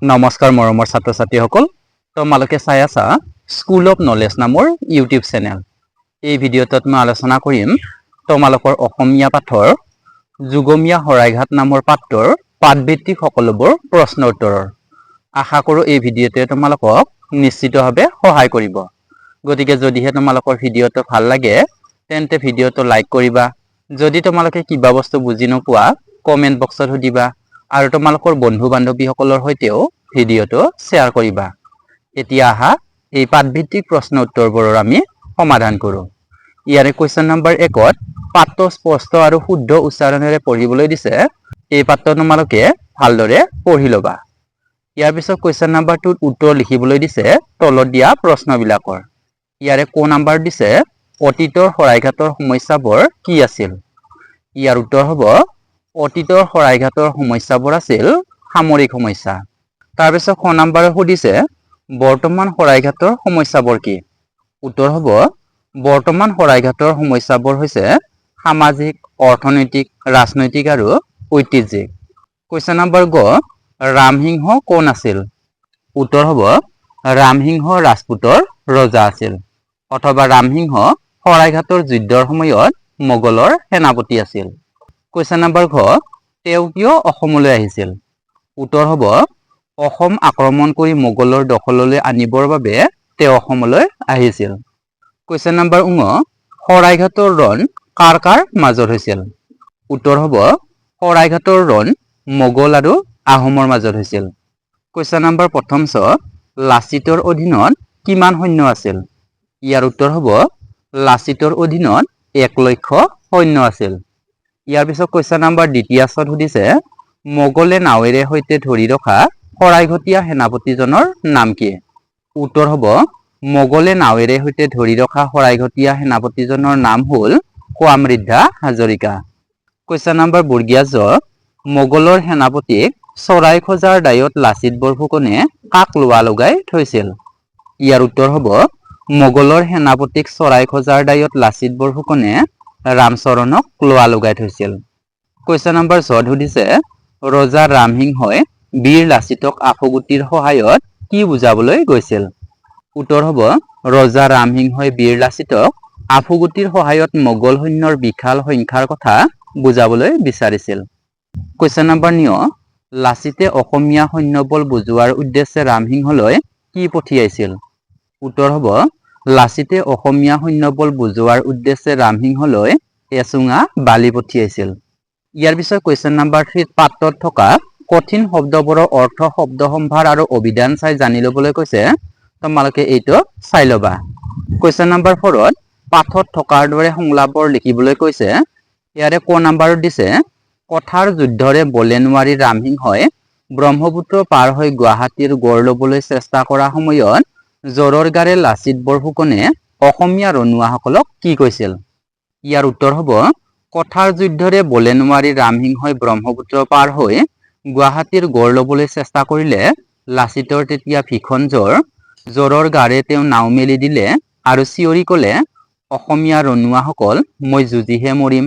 নমস্কাৰ মৰমৰ ছাত্ৰ ছাত্ৰীসকল তোমালোকে চাই আছা স্কুল অফ নলেজ নামৰ ইউটিউব চেনেল। এই ভিডিঅ'টোত মই আলোচনা কৰিম তোমালোকৰ অসমীয়া পাঠৰ যুগমীয়া শৰাইঘাট নামৰ পাঠটোৰ পাঠভিত্তিক সকলোবোৰ প্ৰশ্ন উত্তৰৰ। আশা কৰোঁ এই ভিডিঅ'টোৱে তোমালোকক নিশ্চিতভাৱে সহায় কৰিব। গতিকে যদিহে তোমালোকৰ ভিডিঅ'টো ভাল লাগে তেন্তে ভিডিঅ'টো লাইক কৰিবা। যদি তোমালোকে কিবা বস্তু বুজি নোপোৱা কমেণ্ট বক্সত সুধিবা আৰু তোমালোকৰ বন্ধু বান্ধৱীসকলৰ সৈতেও ভিডিঅ'টো শ্বেয়াৰ কৰিবা। এতিয়া আহা এই পাঠভিত্তিক প্ৰশ্ন উত্তৰবোৰৰ আমি সমাধান কৰোঁ। ইয়াৰে কুৱেশ্যন নম্বৰ 1ত পাঠটো স্পষ্ট আৰু শুদ্ধ উচ্চাৰণেৰে পঢ়িবলৈ দিছে। এই পাঠটো তোমালোকে ভালদৰে পঢ়ি ল'বা। ইয়াৰ পিছত কুৱেশ্যন নম্বৰ 2ত উত্তৰ লিখিবলৈ দিছে তলত দিয়া প্ৰশ্নবিলাকৰ। ইয়াৰে ক নম্বৰ দিছে অতীতৰ শৰাইঘাটৰ সমস্যাবোৰ কি আছিল? ইয়াৰ উত্তৰ হ'ব অতীতৰ শৰাইঘাটৰ সমস্যাবোৰ আছিল সামৰিক সমস্যা। তাৰপিছত খ নম্বৰে সুধিছে বৰ্তমান শৰাইঘাটৰ সমস্যাবোৰ কি? উত্তৰ হ'ব বৰ্তমান শৰাইঘাটৰ সমস্যাবোৰ হৈছে সামাজিক, অৰ্থনৈতিক, ৰাজনৈতিক আৰু ঐতিহ্যিক। কুৱেশ্যন নম্বৰ গ ৰামসিংহ কোন আছিল? উত্তৰ হ'ব ৰামসিংহ ৰাজপুতৰ ৰজা আছিল, অথবা ৰামসিংহ শৰাইঘাটৰ যুদ্ধৰ সময়ত মোগলৰ সেনাপতি আছিল। কুৱেশ্যন নম্বৰ ঘ তেওঁ কিয় অসমলৈ আহিছিল? উত্তৰ হ'ব অসম আক্ৰমণ কৰি মোগলৰ দখললৈ আনিবৰ বাবে তেওঁ অসমলৈ আহিছিল। কুৱেশ্যন নম্বৰ ঙ শৰাইঘাটৰ ৰণ কাৰ কাৰ মাজত হৈছিল? উত্তৰ হ'ব শৰাইঘাটৰ ৰণ মোগল আৰু আহোমৰ মাজত হৈছিল। কুৱেশ্যন নম্বৰ প্ৰথম চ লাচিতৰ অধীনত কিমান সৈন্য আছিল? ইয়াৰ উত্তৰ হ'ব লাচিতৰ অধীনত 1,00,000 সৈন্য আছিল। ইয়াৰ পিছত কুৱেশ্যন নম্বৰ দ্বিতীয় চত সুধিছে মোগলে নাৱেৰে সৈতে ধৰি ৰখা শৰাইঘটীয়া সেনাপতিজনৰ নাম কি? উত্তৰ হ'ব মোগলে নাৱেৰে সৈতে ধৰি ৰখা শৰাইঘটীয়া সেনাপতিজনৰ নাম হ'ল সমৃদ্ধা হাজৰিকা। কুৱেশ্যন নম্বৰ বৰ্গীয়া জ মোগলৰ সেনাপতিক চৰাই খোজাৰ দায়ত লাচিত বৰফুকনে কাক লোৱা লগাই থৈছিল? ইয়াৰ উত্তৰ হ'ব মোগলৰ সেনাপতিক চৰাই খোজাৰ দায়ত লাচিত বৰফুকনে ৰামচৰণক লোৱা লগাই থৈছিল। কুৱেশ্যন নম্বৰ ঝ সুধিছে ৰজা ৰামসিংহই বীৰ লাচিতক আফুগুটিৰ সহায়ত কি বুজাবলৈ গৈছিল? উত্তৰ হ'ব ৰজা ৰামসিংহই বীৰ লাচিতক আফুগুটিৰ সহায়ত মোগল সৈন্যৰ বিশাল সংখ্যাৰ কথা বুজাবলৈ বিচাৰিছিল। কুৱেশ্যন নম্বৰ ঞ লাচিতে অসমীয়া সৈন্যবল বুজোৱাৰ উদ্দেশ্যে ৰামসিংহলৈ কি পঠিয়াইছিল? উত্তৰ হ'ব লাচিতে অসমীয়া সৈন্যবল বুজোৱাৰ উদ্দেশ্যে ৰামসিংহলৈ এচুঙা বালি পঠিয়াইছিল। ইয়াৰ পিছত কুৱেশ্যন নম্বৰ 3 পাঠটোত থকা কঠিন শব্দবোৰৰ অৰ্থ, শব্দ সম্ভাৰ আৰু অভিধান চাই জানি ল'বলৈ কৈছে। তোমালোকে এইটো চাই ল'বা। কুৱেশ্যন নম্বৰ 4ত পাঠত থকাৰ দৰে সংলাপবোৰ লিখিবলৈ কৈছে। ইয়াৰে ক নম্বৰত দিছে কথাৰ যুদ্ধৰে বলে নোৱাৰি ৰামসিংহই ব্ৰহ্মপুত্ৰ পাৰ হৈ গুৱাহাটীৰ গড় ল'বলৈ চেষ্টা কৰা সময়ত জ্বৰৰ গাৰে লাচিত বৰফুকনে অসমীয়া ৰনুৱাসকলক কি কৈছিল? ইয়াৰ উত্তৰ হ'ব কথাৰ যুদ্ধৰে বলে নোৱাৰি ৰামসিংহই ব্ৰহ্মপুত্ৰ পাৰ হৈ গুৱাহাটীৰ গড় ল'বলৈ চেষ্টা কৰিলে লাচিতৰ তেতিয়া ভীষণ জ্বৰৰ গাৰে তেওঁ নাও মেলি দিলে আৰু চিঞৰি ক'লে অসমীয়া ৰনুৱাসকল মই যুঁজিহে মৰিম।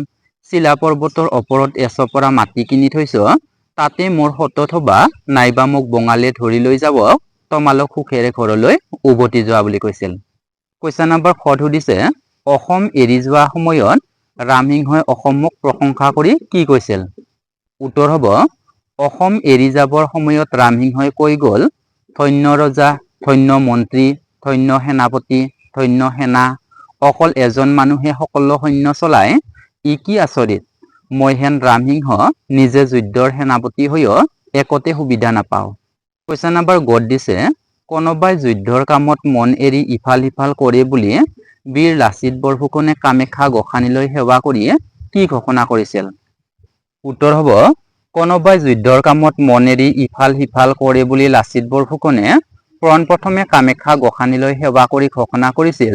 চিলা পৰ্বতৰ ওপৰত এচপৰা মাটি কিনি থৈছ তাতে মোৰ শত থবা নাইবা মোক বঙালীয়ে ধৰি লৈ যাব তোমালোক সুখেৰে ঘৰলৈ উভতি যোৱা বুলি কৈছিল। কুৱেশ্যন নম্বৰ খ সুধিছে অসম এৰি যোৱা সময়ত ৰামসিংহই অসমক প্ৰশংসা কৰি কি কৈছিল? উত্তৰ হ'ব অসম এৰি যাবৰ সময়ত ৰামসিংহই কৈ গ'ল ধন্য ৰজা, ধন্য মন্ত্ৰী, ধন্য সেনাপতি, ধন্য সেনা, অকল এজন মানুহে সকলো সৈন্য চলায়, ই কি আচৰিত। মই হেন ৰামসিংহ নিজে যুদ্ধৰ সেনাপতি হৈও একোতে সুবিধা নাপাওঁ। কুৱেশ্যন নম্বৰ গত দিছে কোনোবাই যুদ্ধৰ কামত মন এৰি ইফাল সিফাল কৰে বুলি বীৰ লাচিত বৰফুকনে কামাখ্যা গোসানীলৈ সেৱা কৰি কি ঘোষণা কৰিছিল? উত্তৰ হ'ব কোনোবাই যুদ্ধৰ কামত মন এৰি ইফাল সিফাল কৰে বুলি লাচিত বৰফুকনে পোনপ্ৰথমে কামাখ্যা গোসানীলৈ সেৱা কৰি ঘোষণা কৰিছিল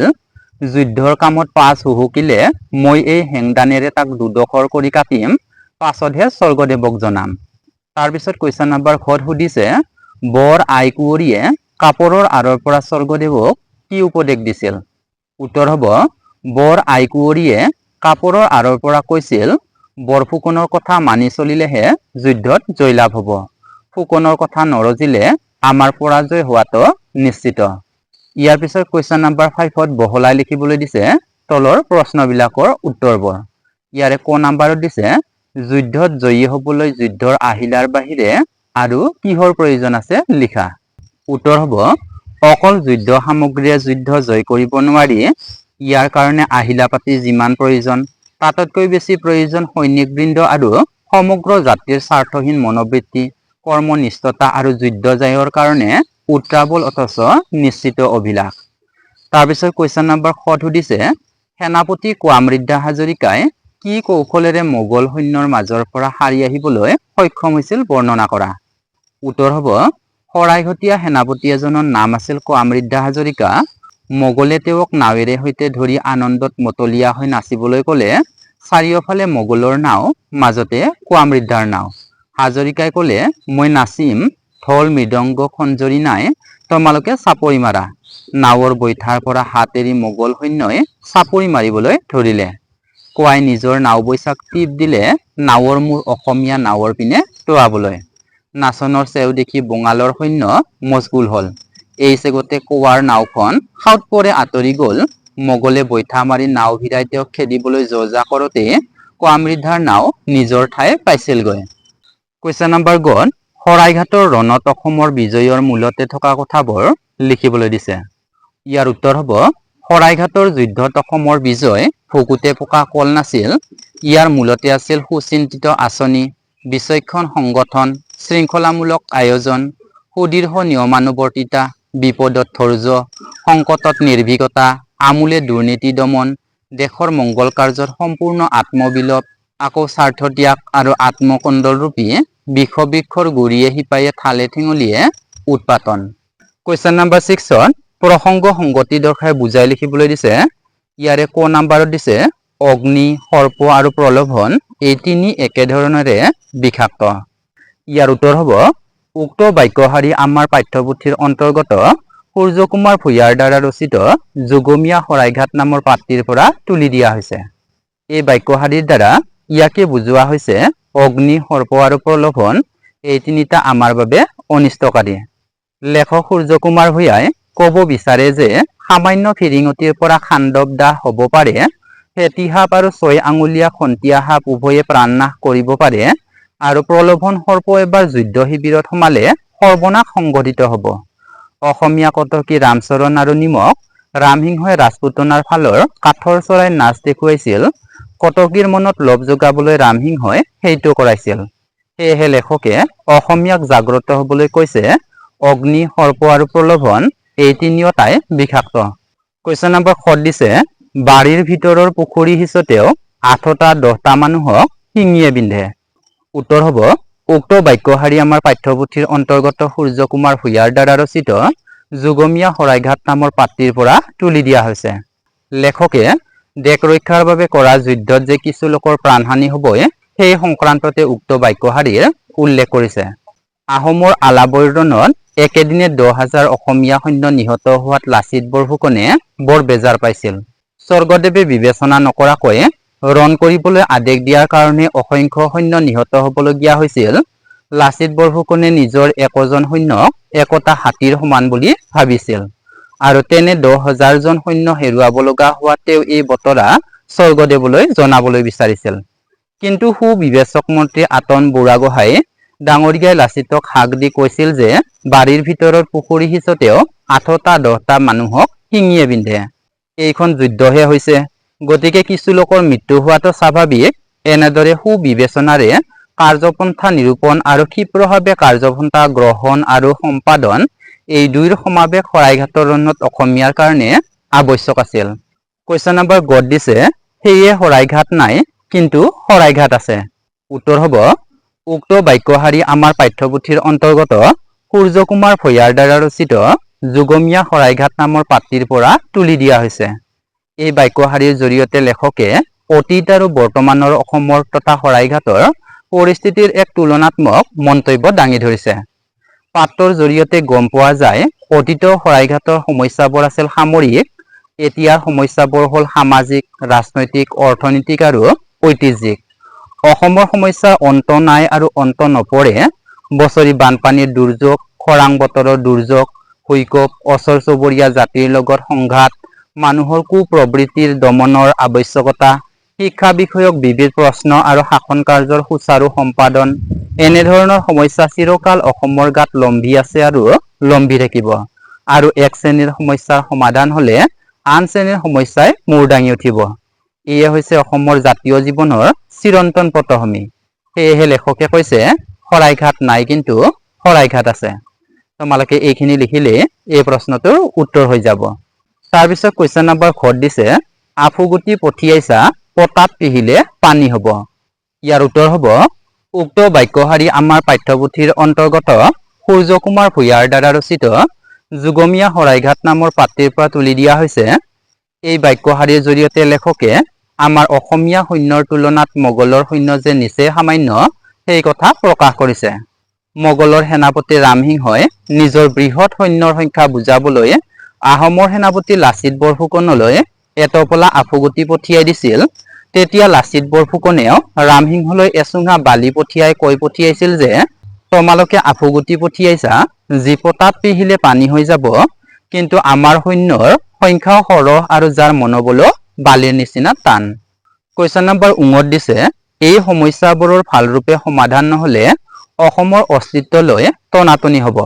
যুদ্ধৰ কামত পাঁচ হুহুকিলে মই এই হেংদানেৰে তাক দুডোখৰ কৰি কাটিম, পাছতহে স্বৰ্গদেৱক জনাম। তাৰপিছত কুৱেশ্যন নম্বৰ ঘত সুধিছে বৰ আই কুঁৱৰীয়ে কাপোৰৰ আঁৰৰ পৰা স্বৰ্গদেৱক কি উপদেশ দিছিল? উত্তৰ হ'ব বৰ আই কুঁৱৰীয়ে কাপোৰৰ আঁৰৰ পৰা কৈছিল বৰফুকনৰ কথা মানি চলিলেহে যুদ্ধত জয়লাভ হ'ব। ফুকনৰ কথা নৰজিলে আমাৰ পৰাজয় হোৱাটো নিশ্চিত। ইয়াৰ পিছত কুৱেশ্যন নাম্বাৰ 5ত বহলাই লিখিবলৈ দিছে তলৰ প্ৰশ্নবিলাকৰ উত্তৰবোৰ। ইয়াৰে ক নাম্বাৰত দিছে যুদ্ধত জয়ী হ'বলৈ যুদ্ধৰ আহিলাৰ বাহিৰে আৰু কিহৰ প্ৰয়োজন আছে লিখা। উত্তৰ হ'ব অকল যুদ্ধ সামগ্ৰীয়ে যুদ্ধ জয় কৰিব নোৱাৰি। ইয়াৰ কাৰণে আহিলা পাতি যিমান প্ৰয়োজন তাতকৈ বেছি প্ৰয়োজন সৈনিকবৃন্দ আৰু সমগ্ৰ জাতিৰ স্বাৰ্থহীন মনোবৃত্তি, কৰ্মনিষ্ঠতা আৰু যুদ্ধ জয়ৰ কাৰণে উত্ৰাৱল অথচ নিশ্চিত অভিলাষ। তাৰপিছত কুৱেশ্যন নাম্বাৰ 6ত সুধিছে সেনাপতি কোৱামৃদ্ধা হাজৰিকাই কি কৌশলেৰে মোগল সৈন্যৰ মাজৰ পৰা সাৰি আহিবলৈ সক্ষম হৈছিল বৰ্ণনা কৰা। উত্তৰ হ'ব শৰাইঘটীয়া সেনাপতি এজনৰ নাম আছিল কোৱামৃদ্ধা হাজৰিকা। মোগলে তেওঁক নাৱেৰে সৈতে ধৰি আনন্দত মতলীয়া হৈ নাচিবলৈ ক'লে। চাৰিওফালে মোগলৰ নাও, মাজতে কোৱামৃদ্ধাৰ নাও। হাজৰিকাই ক'লে মই নাচিম, ঢোল মৃদংগ খঞ্জৰি নাই, তোমালোকে চাপৰি মাৰা। নাৱৰ বৈঠাৰ পৰা হাত এৰি মোগল সৈন্যই চাপৰি মাৰিবলৈ ধৰিলে। কোৱাই নিজৰ নাও বৈচাক টিপ দিলে নাৱৰ মূৰ অসমীয়া নাৱৰ পিনে টোঁৱাবলৈ। নাচনৰ চেও দেখি বঙালৰ সৈন্য মজগুল হল। এই চেগতে কোৱাৰ নাওখন সাউত পৰে আঁতৰি গল। মোগলে বৈঠা মাৰি নাও ভিৰাই তেওঁক খেদিবলৈ যো-জা কৰোতে কোৱামৃদ্ধাৰ নাও নিজৰ ঠাই পাইছিলগৈ। কুৱেশ্যন নাম্বাৰ গ শৰাইঘাটৰ ৰণত অসমৰ বিজয়ৰ মূলতে থকা কথাবোৰ লিখিবলৈ দিছে। ইয়াৰ উত্তৰ হ'ব শৰাইঘাটৰ যুদ্ধত অসমৰ বিজয় ভুকুতে পকা কল নাছিল। ইয়াৰ মূলতে আছিল সুচিন্তিত আঁচনি, বিচক্ষণ সংগঠন, শৃংখলামূলক আয়োজন, সুদৃঢ় নিয়মানুৱৰ্তিতা, বিপদত ধৈৰ্য, সংকটত নিৰ্ভীকতা, আমূলে দুৰ্নীতি দমন, দেশৰ মংগল কাৰ্যত সম্পূৰ্ণ আত্মবিলোপ, আকৌ স্বাৰ্থত্যাগ আৰু আত্মকণ্ডলৰূপী বিষবৃক্ষৰ গুৰিয়ে শিপায়ে ঠালে ঠেঙুলিয়ে উৎপাতন। কুৱেশ্যন নাম্বাৰ 6ত প্ৰসংগ সংগতি দৰ্শাই বুজাই লিখিবলৈ দিছে। ইয়াৰে ক নাম্বাৰত দিছে অগ্নি, সৰ্প আৰু প্ৰলোভন এই তিনি একেধৰণেৰে বিষাক্ত। ইয়াৰ উত্তৰ হ'ব উক্ত বাক্যশাৰী আমাৰ পাঠ্যপুথিৰ অন্তৰ্গত সূৰ্যকুমাৰ ভূঞাৰ দ্বাৰা ৰচিত যুগমীয়া শৰাইঘাট নামৰ পাঠটিৰ পৰা তুলি দিয়া হৈছে। এই বাক্যশাৰীৰ দ্বাৰা ইয়াকে বুজোৱা হৈছে অগ্নি, সৰ্প আৰু প্ৰলোভন এই তিনিটা আমাৰ বাবে অনিষ্টকাৰী। লেখক সূৰ্যকুমাৰ ভূঞাই ক'ব বিচাৰে যে সামান্য ফিৰিঙতিৰ পৰা খাণ্ডৱ দাহ হ'ব পাৰে, ফেঁটী সাপ আৰু 6 আঙুলীয়া খন্তীয়া সাপ উভয়ে প্ৰাণনাশ কৰিব পাৰে, আৰু প্ৰলোভন সৰ্প এবাৰ যুদ্ধ শিবিৰত সোমালে সৰ্বনাশ সংঘটিত হ'ব। অসমীয়া কটকী ৰামচৰণ আৰু নিমক ৰামসিংহই ৰাজপুতনাৰ ফালৰ কাঠৰ চৰাইৰ নাচ দেখুৱাইছিল। কটকীৰ মনত লোভ যোগাবলৈ ৰামসিংহই সেইটো কৰাইছিল। সেয়েহে লেখকে অসমীয়াক জাগ্ৰত হবলৈ কৈছে অগ্নি, সৰ্প আৰু প্ৰলোভন এই তিনিওটাই বিষাক্ত। কুৱেশ্যন নাম্বাৰ 7 দিছে বাৰীৰ ভিতৰৰ পুখুৰী সিঁচোতেও 8টা 10টা মানুহক শিঙিয়ে বিন্ধে। উত্তৰ হ'ব উক্ত বাক্যশাৰী আমাৰ পাঠ্যপুথিৰ অন্তৰ্গত সূৰ্যকুমাৰ ভূঞাৰ দ্বাৰা ৰচিত যুগমীয়া শৰাইঘাট নামৰ পাঠটিৰ পৰা তুলি দিয়া হৈছে। লেখকে দেশ ৰক্ষাৰ বাবে কৰা যুদ্ধত যে কিছু লোকৰ প্ৰাণহানি হ'বই সেই সংক্ৰান্ততে উক্ত বাক্যশাৰীৰ উল্লেখ কৰিছে। আহোমৰ আলাবৈৰণত একেদিনে 10,000 অসমীয়া সৈন্য নিহত হোৱাত লাচিত বৰফুকনে বৰ বেজাৰ পাইছিল। স্বৰ্গদেৱে বিবেচনা নকৰাকৈ ৰণ কৰিবলৈ আদেশ দিয়াৰ কাৰণে অসংখ্য সৈন্য নিহত হ'বলগীয়া হৈছিল। লাচিত বৰফুকনে নিজৰ 1জন সৈন্যক 1টা হাতীৰ সমান বুলি ভাবিছিল আৰু তেনে 10,000 জন সৈন্য হেৰুৱাব লগা হোৱাত তেওঁ এই বতৰা স্বৰ্গদেৱলৈ জনাবলৈ বিচাৰিছিল। কিন্তু সুবিবেচক মন্ত্ৰী আতন বুঢ়াগোহাঁই ডাঙৰীয়াই লাচিতক হাক দি কৈছিল যে বাৰীৰ ভিতৰত পুখুৰী সিঁচোতেও 8টা 10টা মানুহক শিঙিয়ে বিন্ধে। এইখন যুদ্ধহে হৈছে, গতিকে কিছু লোকৰ মৃত্যু হোৱাটো স্বাভাৱিক। এনেদৰে সুবিবেচনাৰে কাৰ্যপন্থা নিৰূপণ আৰু ক্ষিপ্ৰভাৱে কাৰ্যপন্থা গ্ৰহণ আৰু সম্পাদন এই দুইৰ সমাৱেশ শৰাইঘাটৰ ৰণত অসমীয়াৰ কাৰণে আৱশ্যক আছিল। কুৱেশ্যন নাম্বাৰ গ দিছে সেয়ে শৰাইঘাট নাই কিন্তু শৰাইঘাট আছে। উত্তৰ হ'ব উক্ত বাক্যশাৰী আমাৰ পাঠ্যপুথিৰ অন্তৰ্গত সূৰ্যকুমাৰ ভূঞাৰ দ্বাৰা ৰচিত যুগমীয়া শৰাইঘাট নামৰ পাঠটিৰ পৰা তুলি দিয়া হৈছে। এই বাক্যশাৰীৰ জৰিয়তে লেখকে অতীত আৰু বৰ্তমানৰ অসমৰ তথা শৰাইঘাটৰ পৰিস্থিতিৰ এক তুলনাত্মক মন্তব্য দাঙি ধৰিছে। পাঠটোৰ জৰিয়তে গম পোৱা যায় অতীতৰ শৰাইঘাটৰ সমস্যাবোৰ আছিল সামৰিক, এতিয়াৰ সমস্যাবোৰ হ'ল সামাজিক, ৰাজনৈতিক, অৰ্থনৈতিক আৰু ঐতিহ্যিক। অসমৰ সমস্যাৰ অন্ত নাই আৰু অন্ত নপৰে। বছৰি বানপানীৰ দুৰ্যোগ, খৰাং বতৰৰ দুৰ্যোগ, ভূঁইকঁপ, ওচৰ চুবুৰীয়া জাতিৰ লগত সংঘাত, মানুহৰ কুপ্ৰবৃত্তিৰ দমনৰ আৱশ্যকতা, শিক্ষা বিষয়ক বিবিধ প্ৰশ্ন আৰু শাসন কাৰ্যৰ সুচাৰু সম্পাদন, এনেধৰণৰ সমস্যা চিৰকাল অসমৰ গাত লম্ভি আছে আৰু লম্ভি থাকিব। আৰু এক শ্ৰেণীৰ সমস্যাৰ সমাধান হলে আন শ্ৰেণীৰ সমস্যাই মূৰ দাঙি উঠিব। এয়ে হৈছে অসমৰ জাতীয় জীৱনৰ চিৰন্তন পটভূমি। সেয়েহে লেখকে কৈছে শৰাইঘাট নাই কিন্তু শৰাইঘাট আছে। তোমালোকে এইখিনি লিখিলে এই প্ৰশ্নটোৰ উত্তৰ হৈ যাব। তাৰপিছত কুৱেশ্যন নম্বৰ ঘৰত দিছে আফুগুটি পঠিয়াইছা পতাত পিহিলে পানী হ'ব। ইয়াৰ উত্তৰ হ'ব উক্ত বাক্যশাৰী আমাৰ পাঠ্যপুথিৰ অন্তৰ্গত সূৰ্য কুমাৰ ভূঞাৰ দ্বাৰা ৰচিত যুগমীয়া শৰাইঘাট নামৰ পাঠটিৰ পৰা তুলি দিয়া হৈছে। এই বাক্যশাৰীৰ জৰিয়তে লেখকে আমাৰ অসমীয়া সৈন্যৰ তুলনাত মোগলৰ সৈন্য যে নিচেই সামান্য সেই কথা প্ৰকাশ কৰিছে। মোগলৰ সেনাপতি ৰামসিংহই নিজৰ বৃহৎ সৈন্যৰ সংখ্যা বুজাবলৈ আহোমৰ সেনাপতি লাচিত বৰফুকনলৈ এটপলা আফুগুটি পঠিয়াই দিছিল। তেতিয়া লাচিত বৰফুকনেও ৰামসিংহলৈ এচুঙা বালি পঠিয়াই কৈ পঠিয়াইছিল যে তোমালোকে আফুগুটি পঠিয়াইছা যি পতাত পিহিলে পানী হৈ যাব, কিন্তু আমাৰ সৈন্যৰ সংখ্যাও সৰহ আৰু যাৰ মনোবলো বালিৰ নিচিনা টান। কুৱেশ্যন নম্বৰ উঙত দিছে এই সমস্যাবোৰৰ ভালৰূপে সমাধান নহলে অসমৰ অস্তিত্বলৈ টনাটনি হ'ব।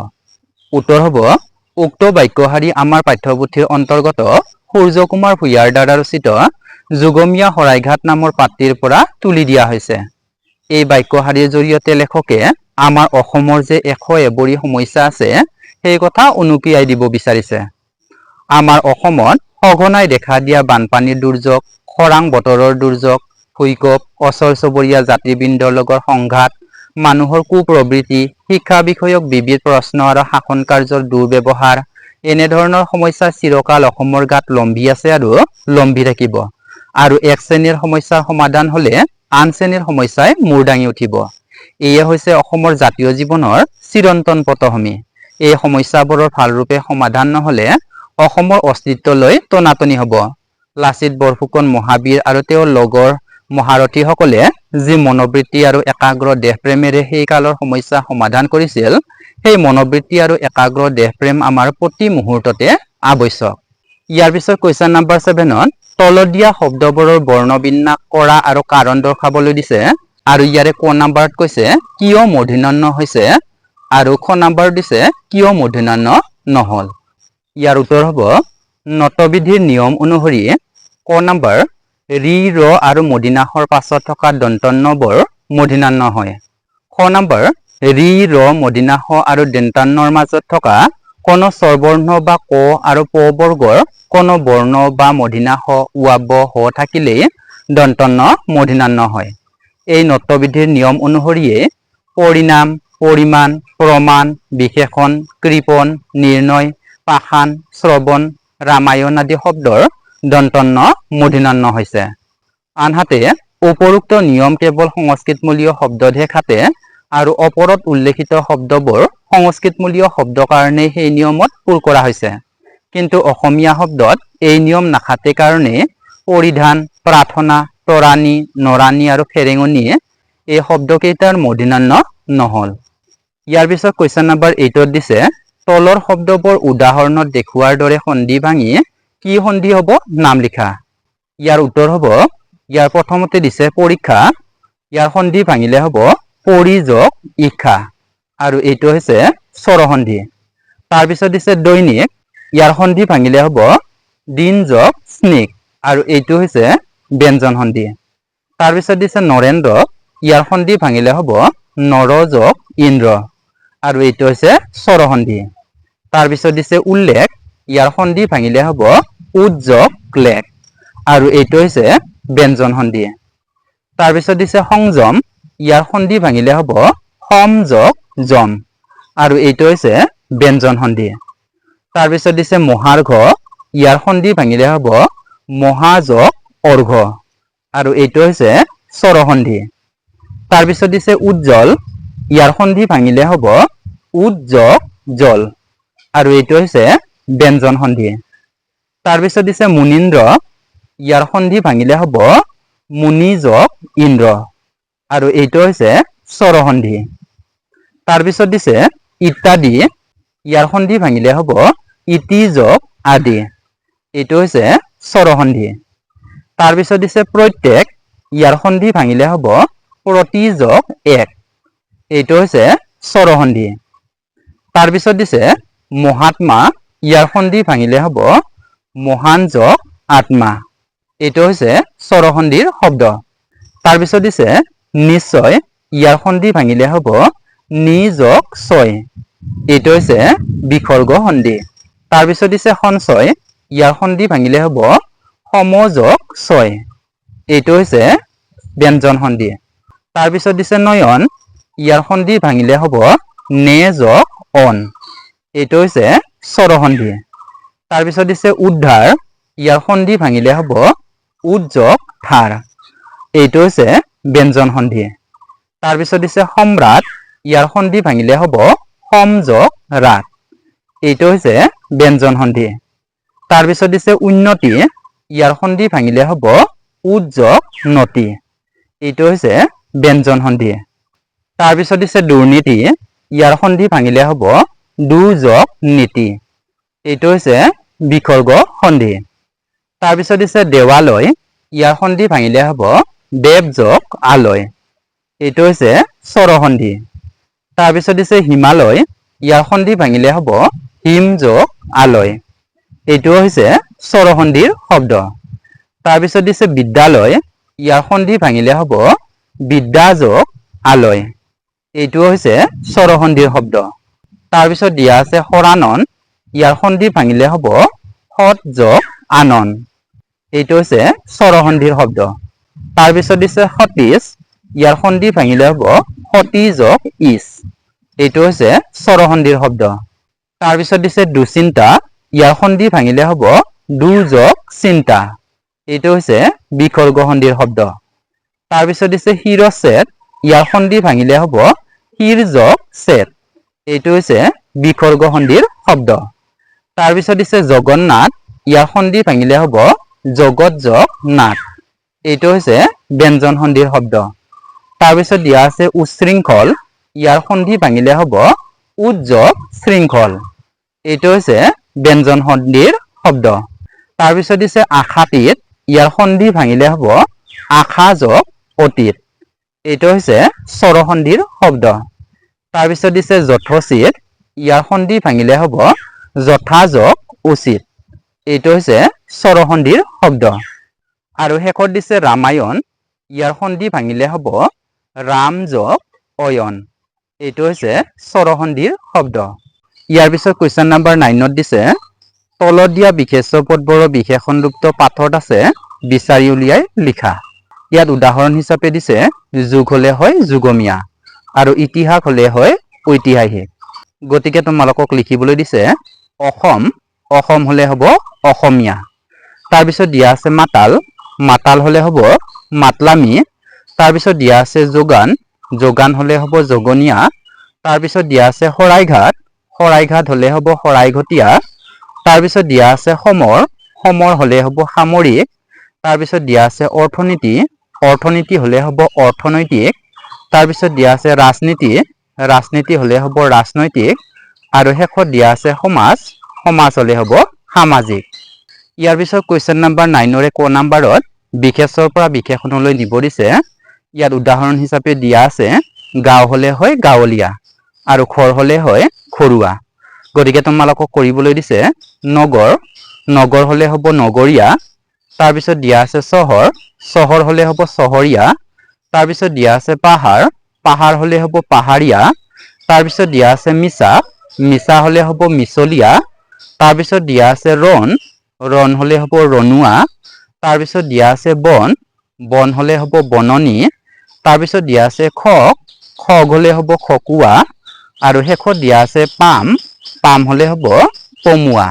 উত্তৰ হ'ব উক্ত বাক্যশাৰী আমাৰ পাঠ্যপুথিৰ অন্তৰ্গত সূৰ্য কুমাৰ ভূঞাৰ দ্বাৰা ৰচিত যুগমীয়া শৰাইঘাট নামৰ পাঠটিৰ পৰা তুলি দিয়া হৈছে। এই বাক্যশাৰীৰ জৰিয়তে লেখকে আমাৰ অসমৰ যে এশ এবৰি সমস্যা আছে সেই কথা উনুকিয়াই দিব বিচাৰিছে। আমাৰ অসমত সঘনাই দেখা দিয়া বানপানীৰ দুৰ্যোগ, খৰাং বতৰৰ দুৰ্যোগ, ভূঁইকঁপ, ওচৰ চুবুৰীয়া জাতিবৃন্দৰ লগত সংঘাত, মানুহৰ কুপ্ৰবৃত্তি, শিক্ষা বিষয়ক বিবিধ প্ৰশ্ন আৰু শাসন কাৰ্যৰ দুৰ্ব্যৱহাৰ, এনেধৰণৰ সমস্যা চিৰকাল অসমৰ গাত লম্ভি আছে আৰু লম্ভি থাকিব। আৰু এক শ্ৰেণীৰ সমস্যাৰ সমাধান হলে আন শ্ৰেণীৰ সমস্যাই মূৰ দাঙি উঠিব। এয়ে হৈছে অসমৰ জাতীয় জীৱনৰ চিৰন্তন পটভূমি। এই সমস্যাবোৰৰ ভালৰূপে সমাধান নহলে অসমৰ অস্তিত্বলৈ টনাটনি হ'ব। লাচিত বৰফুকন মহাবীৰ আৰু তেওঁৰ লগৰ মহাৰথীসকলে যি মনোবৃত্তি আৰু একাগ্ৰ দেশপ্ৰেমেৰে সেই কালৰ সমস্যা সমাধান কৰিছিল, সেই মনোবৃত্তি আৰু একাগ্ৰ দেশপ্ৰেম আমাৰ প্ৰতি মুহূৰ্ততে আৱশ্যক। ইয়াৰ পিছত কুৱেশ্যন নম্বৰ 7ত তলত দিয়া শব্দবোৰৰ বৰ্ণবিন্যাস কৰা আৰু কাৰণ দৰ্শাবলৈ দিছে। আৰু ইয়াৰে ক নম্বৰত কৈছে কিয় মূৰ্ধন্য হৈছে আৰু খ নম্বৰত দিছে কিয় মূৰ্ধন্য নহল। ইয়াৰ উত্তৰ হ'ব নটবিধিৰ নিয়ম অনুসৰি ক নম্বৰ ৰি, ৰ আৰু মূৰ্ধন্যাসৰ পাছত থকা দন্ত্য-বোৰ মূৰ্ধন্য হয়। খ নম্বৰ ৰি, ৰ মূৰ্ধন্যাস আৰু দন্ত্য-ৰ মাজত থকা কোনো স্বৰবৰ্ণ বা ক আৰু প বৰ্গৰ কোনো বৰ্ণ বা মূৰ্ধন্যাস ৱ হ থাকিলেই দন্ত্য মূৰ্ধন্য হয়। এই নটবিধিৰ নিয়ম অনুসৰিয়ে পৰিণাম, পৰিমাণ, প্ৰমাণ, বিশেষণ, কৃপণ, নিৰ্ণয়, পাষাণ, শ্ৰৱণ, ৰামায়ণ আদি শব্দৰ দন্ত্য মূৰ্ধন্য হৈছে। আনহাতে উপৰোক্ত নিয়ম কেৱল সংস্কৃতমূলীয় শব্দতহে খাটে আৰু ওপৰত উল্লেখিত শব্দবোৰ সংস্কৃতমূলীয় শব্দ কাৰণে সেই নিয়মত পুৰ কৰা হৈছে। কিন্তু অসমীয়া শব্দত এই নিয়ম নাখাটে কাৰণে পৰিধান, প্ৰাৰ্থনা, তৰাণী, নৰাণী আৰু ফেৰেঙনি এই শব্দকেইটাৰ মূৰ্ধন্য নহল। ইয়াৰ পিছত কুৱেশ্যন নম্বৰ 8ত দিছে তলৰ শব্দবোৰ উদাহৰণত দেখুওৱাৰ দৰে সন্ধি ভাঙি কি সন্ধি হ'ব নাম লিখা। ইয়াৰ উত্তৰ হ'ব ইয়াৰ প্ৰথমতে দিছে পৰীক্ষা, ইয়াৰ সন্ধি ভাঙিলে হ'ব পৰিযোগ ঈক্ষা আৰু এইটো হৈছে স্বৰসন্ধি। তাৰপিছত দিছে দৈনিক, ইয়াৰ সন্ধি ভাঙিলে হ'ব দিন যোগ স্নিক আৰু এইটো হৈছে ব্যঞ্জন সন্ধি। তাৰপিছত দিছে নৰেন্দ্ৰ, ইয়াৰ সন্ধি ভাঙিলে হ'ব নৰ যোগ ইন্দ্ৰ আৰু এইটো হৈছে স্বৰসন্ধি। তাৰপিছত দিছে উল্লেখ, ইয়াৰ সন্ধি ভাঙিলে হ'ব উদ যোগ লেখ আৰু এইটো হৈছে ব্যঞ্জন সন্ধি। তাৰপিছত দিছে সংযম, ইয়াৰ সন্ধি ভাঙিলে হ'ব সম যোগ যম আৰু এইটো হৈছে ব্যঞ্জন সন্ধি। তাৰপিছত দিছে মহাৰ্ঘ, ইয়াৰ সন্ধি ভাঙিলে হ'ব মহা যোগ অৰ্ঘ আৰু এইটো হৈছে স্বৰসন্ধি। তাৰপিছত দিছে উজ্জ্বল, ইয়াৰ সন্ধি ভাঙিলে হ'ব উদ যোগ জল আৰু এইটো হৈছে ব্যঞ্জন সন্ধি। তাৰপিছত দিছে মুনীন্দ্ৰ, ইয়াৰ সন্ধি ভাঙিলে হ'ব মুনি যোগ ইন্দ্ৰ আৰু এইটো হৈছে স্বৰসন্ধি। তাৰপিছত দিছে ইত্যাদি, ইয়াৰ সন্ধি ভাঙিলে হ'ব ইতি যোগ আদি, এইটো হৈছে স্বৰসন্ধি। তাৰপিছত দিছে প্ৰত্যেক, ইয়াৰ সন্ধি ভাঙিলে হ'ব প্ৰতি যোগ এক, এইটো হৈছে স্বৰসন্ধি। তাৰপিছত দিছে মহাত্মা, ইয়াৰ সন্ধি ভাঙিলে হ'ব মহান যোগ আত্মা, এইটো হৈছে স্বৰসন্ধিৰ শব্দ। তাৰপিছত দিছে নিশ্চয়, ইয়াৰ সন্ধি ভাঙিলে হ'ব নি যোগ ছয়, এইটো হৈছে বিসৰ্গ সন্ধি। তাৰপিছত দিছে সঞ্চয়, ইয়াৰ সন্ধি ভাঙিলে হ'ব সম যোগ ছয়, এইটো হৈছে ব্যঞ্জন সন্ধি। তাৰপিছত দিছে নয়ন, ইয়াৰ সন্ধি ভাঙিলে হ'ব নে যোগ অন, এইটো হৈছে স্বৰসন্ধি। তাৰপিছত দিছে উদ্ধাৰ, ইয়াৰ সন্ধি ভাঙিলে হ'ব উদ যোগ ধাৰ, এইটো হৈছে ব্যঞ্জন সন্ধি। তাৰপিছত দিছে সম্ৰাট, ইয়াৰ সন্ধি ভাঙিলে হ'ব সম যোগ ৰাট, এইটো হৈছে ব্যঞ্জন সন্ধি। তাৰপিছত দিছে উন্নতি, ইয়াৰ সন্ধি ভাঙিলে হ'ব উদ যোগ নতি, এইটো হৈছে ব্যঞ্জন সন্ধি। তাৰপিছত দিছে দুৰ্নীতি, ইয়াৰ সন্ধি ভাঙিলে হ'ব দু যোগ নীতি, এইটো হৈছে বিসৰ্গ সন্ধি। তাৰপিছত দিছে দেৱালয়, ইয়াৰ সন্ধি ভাঙিলে হ'ব দেৱ যোগ আলয়, এইটো হৈছে স্বৰসন্ধি। তাৰপিছত দিছে হিমালয়, ইয়াৰ সন্ধি ভাঙিলে হ'ব হিম যোগ আলয়, এইটো হৈছে স্বৰসন্ধিৰ শব্দ। তাৰপিছত দিছে বিদ্যালয়, ইয়াৰ সন্ধি ভাঙিলে হ'ব বিদ্যা যোগ আলয়, এইটো হৈছে স্বৰসন্ধিৰ শব্দ। তাৰপিছত দিয়া আছে সৰানন, ইয়াৰ সন্ধি ভাঙিলে হ'ব সৎ যোগ আনন, এইটো হৈছে স্বৰসন্ধিৰ শব্দ। তাৰপিছত দিছে সতীশ, ইয়াৰ সন্ধি ভাঙিলে হ'ব সতী যোগ ইছ, এইটো হৈছে স্বৰসন্ধিৰ শব্দ। তাৰপিছত দিছে দুচিন্তা, ইয়াৰ সন্ধি ভাঙিলে হ'ব দু যোগ চিন্তা, এইটো হৈছে বিসৰ্গ সন্ধিৰ শব্দ। তাৰপিছত দিছে শিৰচ্ছেদ, ইয়াৰ সন্ধি ভাঙিলে হ'ব শিৰ যোগ ছেদ, এইটো হৈছে বিসৰ্গ সন্ধিৰ শব্দ। তাৰপিছত দিছে জগন্নাথ, ইয়াৰ সন্ধি ভাঙিলে হ'ব জগত যোগ নাথ, এইটো হৈছে ব্যঞ্জন সন্ধিৰ শব্দ। তাৰপিছত দিয়া আছে উচ্ছৃংখল, ইয়াৰ সন্ধি ভাঙিলে হ'ব উদ যোগ শৃংখল, এইটো হৈছে ব্যঞ্জন সন্ধিৰ শব্দ। তাৰপিছত দিছে আশাতীত, ইয়াৰ সন্ধি ভাঙিলে হ'ব আশা যোগ অতীত, এইটো হৈছে স্বৰসন্ধিৰ শব্দ। তাৰপিছত দিছে যথোচিত, ইয়াৰ সন্ধি ভাঙিলে হ'ব যথা যোগ উচিত, এইটো হৈছে স্বৰসন্ধিৰ শব্দ। আৰু শেষত দিছে ৰামায়ণ, ইয়াৰ সন্ধি ভাঙিলে হ'ব ৰাম যোগ অয়ন, এইটো হৈছে স্বৰসন্ধিৰ শব্দ। ইয়াৰ পিছত কুৱেশ্যন নাম্বাৰ 9ত দিছে তলত দিয়া বিশেষ্য পদবোৰৰ বিশেষণযুক্ত পাঠত আছে বিচাৰি উলিয়াই লিখা। ইয়াত উদাহৰণ হিচাপে দিছে যুগ হলে হয় যুগমীয়া আৰু ইতিহাস হলে হয় ঐতিহাসিক। গতিকে তোমালোকক লিখিবলৈ দিছে অসম, অসম হলে হ'ব অসমীয়া। তাৰপিছত দিয়া আছে মাতাল, মাতাল হলে হ'ব মাতলামী। তাৰপিছত দিয়া আছে যোগান, যোগান হলে হ'ব যোগনীয়া। তাৰপিছত দিয়া আছে শৰাইঘাট, শৰাইঘাট হলে হ'ব শৰাইঘটীয়া। তাৰপিছত দিয়া আছে সমৰ, সমৰ হলে হ'ব সামৰিক। তাৰপিছত দিয়া আছে অৰ্থনীতি, অৰ্থনীতি হলে হ'ব অৰ্থনৈতিক। তাৰপিছত দিয়া আছে ৰাজনীতি, ৰাজনীতি হলে হ'ব ৰাজনৈতিক। আৰু শেষত দিয়া আছে সমাজ, সমাজ হলে হ'ব সামাজিক। ইয়াৰ পিছত কুৱেশ্যন নাম্বাৰ 9ৰে ক নাম্বাৰত বিশেষৰ পৰা বিশেষণলৈ নিব দিছে। ইয়াত উদাহৰণ হিচাপে দিয়া আছে গাঁও হলে হয় গাঁৱলীয়া আৰু ঘৰ হলে হয় ঘৰুৱা। গতিকে তোমালোকক কৰিবলৈ দিছে নগৰ, নগৰ হলে হ'ব নগৰীয়া। তাৰপিছত দিয়া আছে চহৰ, চহৰ হলে হ'ব চহৰীয়া। তাৰপিছত দিয়া আছে পাহাৰ, পাহাৰ হলে হ'ব পাহাৰীয়া। তাৰপিছত দিয়া আছে মিছা, মিছা হলে হ'ব মিছলীয়া। তাৰপিছত দিয়া আছে ৰণ, ৰণ হলে হ'ব ৰণুৱা। তাৰপিছত দিয়া আছে বন, বন হলে হ'ব বননি। তাৰপিছত দিয়া আছে খগ, খগ হলে হ'ব খকুৱা। আৰু শেষত দিয়া আছে পাম, পাম হলে হ'ব পমুৱা।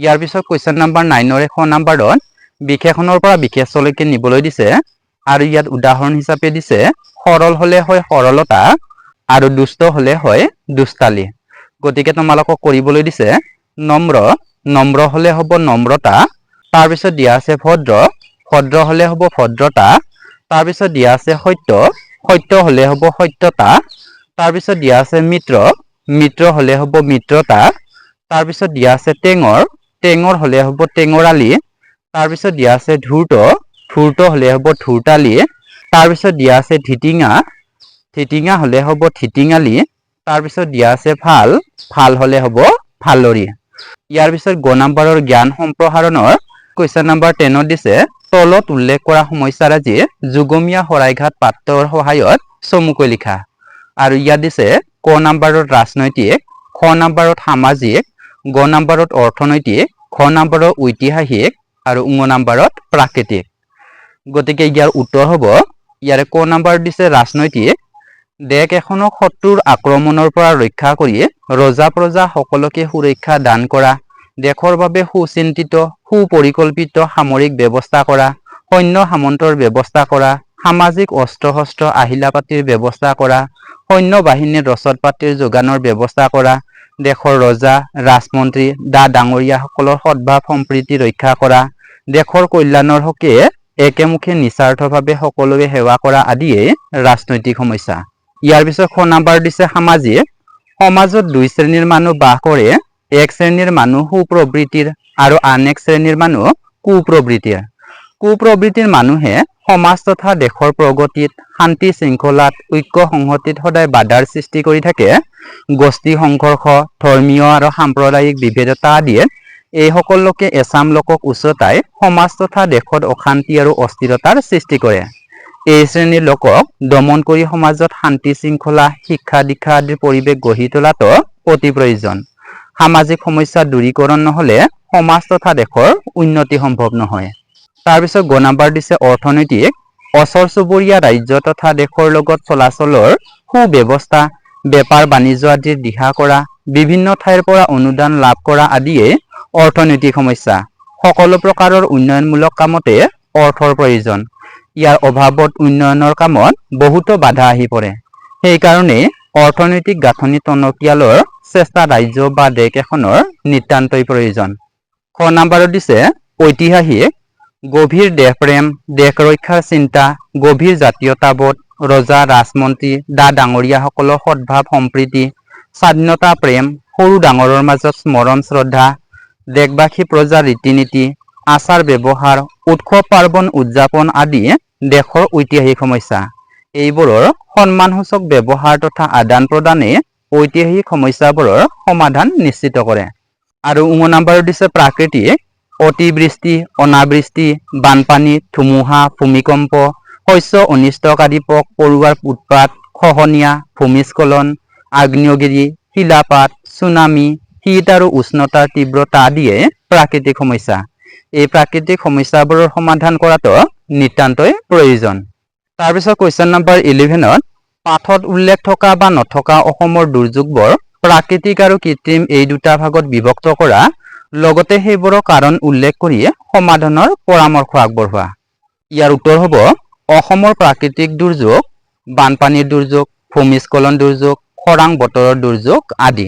ইয়াৰ পিছত কুৱেশ্যন নাম্বাৰ 9ৰে খ নাম্বাৰত বিশেষণৰ পৰা বিশেষ্যলৈকে নিবলৈ দিছে। আৰু ইয়াত উদাহৰণ হিচাপে দিছে সৰল হলে হয় সৰলতা আৰু দুষ্ট হলে হয় দুষ্টালি। গতিকে তোমালোকক কৰিবলৈ দিছে নম্ৰ, নম্ৰ হলে হ'ব নম্ৰতা। তাৰপিছত দিয়া আছে ভদ্ৰ, ভদ্ৰ হলে হ'ব ভদ্ৰতা। তাৰপিছত দিয়া আছে সত্য, সত্য হলে হ'ব সত্যতা। তাৰপিছত দিয়া আছে মিত্ৰ, মিত্ৰ হলে হ'ব মিত্ৰতা, তাৰপিছত দিয়া আছে টেঙৰ হলে হ'ব টেঙৰালি, তাৰপিছত দিয়া আছে ধূৰ্ত হলে হ'ব ধূৰ্তালি, তাৰপিছত দিয়া আছে ধিটিঙা হলে হ'ব ধিটিঙালি, তাৰপিছত দিয়া আছে ভাল হলে হ'ব ভালৰি। ইয়াৰ পিছত গ নাম্বাৰৰ জ্ঞান সম্প্ৰসাৰণৰ কুৱেশ্যন নাম্বাৰ 10 দিছে তলত উল্লেখ কৰা সমস্যাৰাজি যুগমীয়া শৰাইঘাট পাঠৰ সহায়ত চমুকৈ লিখা। আৰু ইয়াত দিছে ক নাম্বাৰত ৰাজনৈতিক, খ নাম্বাৰত সামাজিক, গ নাম্বাৰত অৰ্থনৈতিক, খ নাম্বাৰত ঐতিহাসিক আৰু ঙ নাম্বাৰত প্ৰাকৃতিক। গতিকে ইয়াৰ উত্তৰ হ'ব ইয়াৰে ক নাম্বাৰ দিছে ৰাজনৈতিক। দেশ এখনক শত্ৰুৰ আক্ৰমণৰ পৰা ৰক্ষা কৰি ৰজা প্ৰজা সকলোকে সুৰক্ষা দান কৰা, দেশৰ বাবে সুচিন্তিত সুপৰিকল্পিত সামৰিক ব্যৱস্থা কৰা, সৈন্য সামন্তৰ ব্যৱস্থা কৰা, সামাজিক অস্ত্ৰ শস্ত্ৰ আহিলা পাতিৰ ব্যৱস্থা কৰা, সৈন্য বাহিনীৰ ৰসদ পাতিৰ যোগানৰ ব্যৱস্থা কৰা, দেশৰ ৰজা ৰাজমন্ত্ৰী ডাঙৰীয়াসকলৰ সদ্ভাৱ সম্প্ৰীতি ৰক্ষা কৰা, দেশৰ কল্যাণৰ হকে একেমুখে নিস্বাৰ্থভাৱে সকলোৱে সেৱা কৰা আদিয়ে ৰাজনৈতিক সমস্যা। ইয়াৰ পিছত খ নাম্বাৰ দিছে সামাজিক। সমাজত দুই শ্ৰেণীৰ মানুহ বাস কৰে, এক শ্ৰেণীৰ মানুহ সুপ্ৰবৃত্তিৰ আৰু আন এক শ্ৰেণীৰ মানুহ কুপ্ৰবৃত্তিৰ মানুহে সমাজ তথা দেশৰ প্ৰগতিত শান্তি শৃংখলাত ঐক্য সংহতিত সদায় বাধাৰ সৃষ্টি কৰি থাকে। গোষ্ঠী সংঘৰ্ষ ধৰ্মীয় আৰু সাম্প্ৰদায়িক বিভেদতা আদিয়ে এইসকল লোকে এচাম লোকক উচ্চতাই সমাজ তথা দেশত অশান্তি আৰু অস্থিৰতাৰ সৃষ্টি কৰে। এই শ্ৰেণীৰ লোকক দমন কৰি সমাজত শান্তি শৃংখলা শিক্ষা দীক্ষা আদিৰ পৰিৱেশ গঢ়ি তোলাটো অতি প্ৰয়োজন। সামাজিক সমস্যা দূৰীকৰণ নহলে সমাজ তথা দেশৰ উন্নতি সম্ভৱ নহয়। তাৰপিছত গ নাম্বাৰ দিছে অৰ্থনৈতিক। ওচৰ চুবুৰীয়া ৰাজ্য তথা দেশৰ লগত চলাচলৰ সুব্যৱস্থা, বেপাৰ বাণিজ্য আদিৰ দিহা কৰা, বিভিন্ন ঠাইৰ পৰা অনুদান লাভ কৰা আদিয়ে অৰ্থনৈতিক সমস্যা। সকলো প্ৰকাৰৰ উন্নয়নমূলক কামতে অৰ্থৰ প্ৰয়োজন। ইয়াৰ অভাৱত উন্নয়নৰ কামত বহুতো বাধা আহি পৰে। সেইকাৰণে অৰ্থনৈতিক গাঁথনি টনকিয়ালৰ চেষ্টা ৰাজ্য বা দেশ এখনৰ নিতান্তই প্ৰয়োজন। খ নাম্বাৰত দিছে ঐতিহাসিক। গভীৰ দেশপ্ৰেম, দেশ ৰক্ষাৰ চিন্তা, গভীৰ জাতীয়তাবোধ, ৰজা ৰাজমন্ত্ৰী ডাঙৰীয়াসকলৰ সদ্ভাৱ সম্প্ৰীতি, স্বাধীনতা প্ৰেম, সৰু ডাঙৰৰ মাজত স্মৰণ শ্ৰদ্ধা, দেশবাসী প্ৰজাৰ ৰীতি নীতি, আচাৰ ব্যৱহাৰ, উৎসৱ পাৰ্বণ উদযাপন আদি দেশৰ ঐতিহাসিক সমস্যা। এইবোৰৰ সন্মানসূচক ব্যৱহাৰ তথা আদান প্ৰদানে ঐতিহাসিক সমস্যাবোৰৰ সমাধান নিশ্চিত কৰে। আৰু ঙ নাম্বাৰত দিছে প্ৰাকৃতিক। অতিবৃষ্টি, অনাবৃষ্টি, বানপানী, ধুমুহা, ভূমিকম্প, শস্য অনিষ্টকাৰী পোক পৰুৱাৰ উৎপাত, খহনীয়া, ভূমিস্খলন, আগ্নেয়গিৰি, শিলাপাত, চুনামি, শীত আৰু উষ্ণতাৰ তীব্ৰতা আদিয়ে প্ৰাকৃতিক সমস্যা। এই প্ৰাকৃতিক সমস্যাবোৰৰ সমাধান কৰাটো নিতান্তই প্ৰয়োজন। তাৰপিছত কুৱেশ্যন নাম্বাৰ 11ত পাঠত উল্লেখ থকা বা নথকা অসমৰ দুৰ্যোগবোৰ প্ৰাকৃতিক আৰু কৃত্ৰিম এই দুটা ভাগত বিভক্ত কৰা, লগতে সেইবোৰৰ কাৰণ উল্লেখ কৰি সমাধানৰ পৰামৰ্শ আগবঢ়োৱা। ইয়াৰ উত্তৰ হ'ব অসমৰ প্ৰাকৃতিক দুৰ্যোগ বানপানীৰ দুৰ্যোগ, ভূমিস্খলন দুৰ্যোগ, খৰাং বতৰৰ দুৰ্যোগ আদি।